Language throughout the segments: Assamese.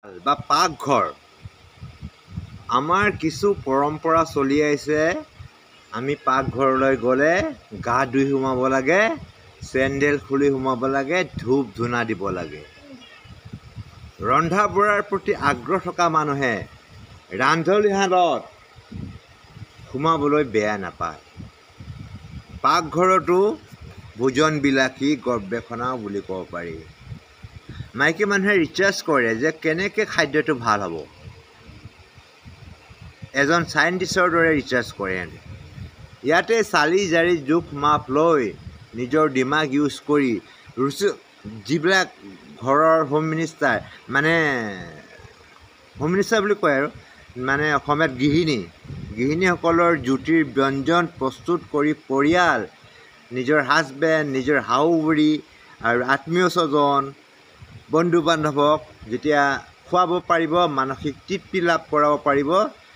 বা পাকঘৰ আমাৰ কিছু পৰম্পৰা চলি আহিছে। আমি পাকঘৰলৈ গ'লে গা ধুই সোমাব লাগে, চেণ্ডেল খুলি সোমাব লাগে, ধূপ ধূনা দিব লাগে। ৰন্ধা বঢ়াৰ প্ৰতি আগ্ৰহ থকা মানুহে ৰান্ধনীশালত সোমাবলৈ বেয়া নাপায়। পাকঘৰতো ভোজনবিলাসী গৱেষণাও বুলি ক'ব পাৰি। মাইকী মানুহে ৰিচাৰ্চ কৰে যে কেনেকৈ খাদ্যটো ভাল হ'ব। এজন চাইণ্টিষ্টৰ দৰে ৰিচাৰ্চ কৰে। ইয়াতে চালি জাৰি জোখ মাপ লৈ নিজৰ দিমাগ ইউজ কৰি যিবিলাক ঘৰৰ হোম মিনিষ্টাৰ বুলি কয় আৰু অসমীয়াত গৃহিণীসকলৰ জুতিৰ ব্যঞ্জন প্ৰস্তুত কৰি পৰিয়াল, নিজৰ হাজবেণ্ড, নিজৰ শাহু বুঢ়ী আৰু আত্মীয় স্বজন, বন্ধু বান্ধৱক যেতিয়া খুৱাব পাৰিব, মানসিক তৃপ্তি লাভ কৰাব পাৰিব,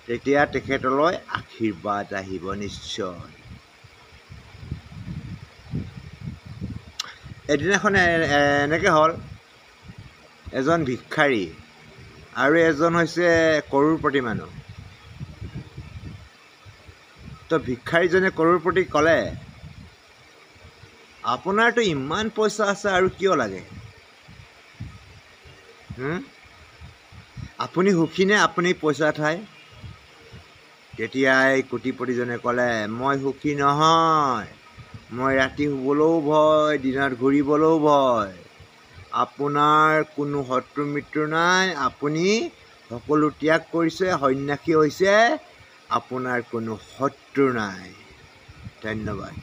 তেতিয়া তেখেতলৈ আশীৰ্বাদ আহিব নিশ্চয়। এদিনাখন এনেকৈ হ'ল, এজন ভিক্ষাৰী আৰু এজন হৈছে কৰোড়পতি মানুহ। তো ভিক্ষাৰীজনে কৰোড়পতিক ক'লে, আপোনাৰতো ইমান পইচা আছে আৰু কিয় লাগে? আপুনি সুখীনে আপুনি পইচা খায়? তেতিয়া এই কোটিপতিজনে ক'লে, মই সুখী নহয়, মই ৰাতি শুবলৈও ভয়, দিনত ঘূৰিবলৈও ভয়। আপোনাৰ কোনো শত্ৰু মিত্ৰ নাই, আপুনি সকলো ত্যাগ কৰিছে, সন্ন্যাসী হৈছে, আপোনাৰ কোনো শত্ৰু নাই। ধন্যবাদ।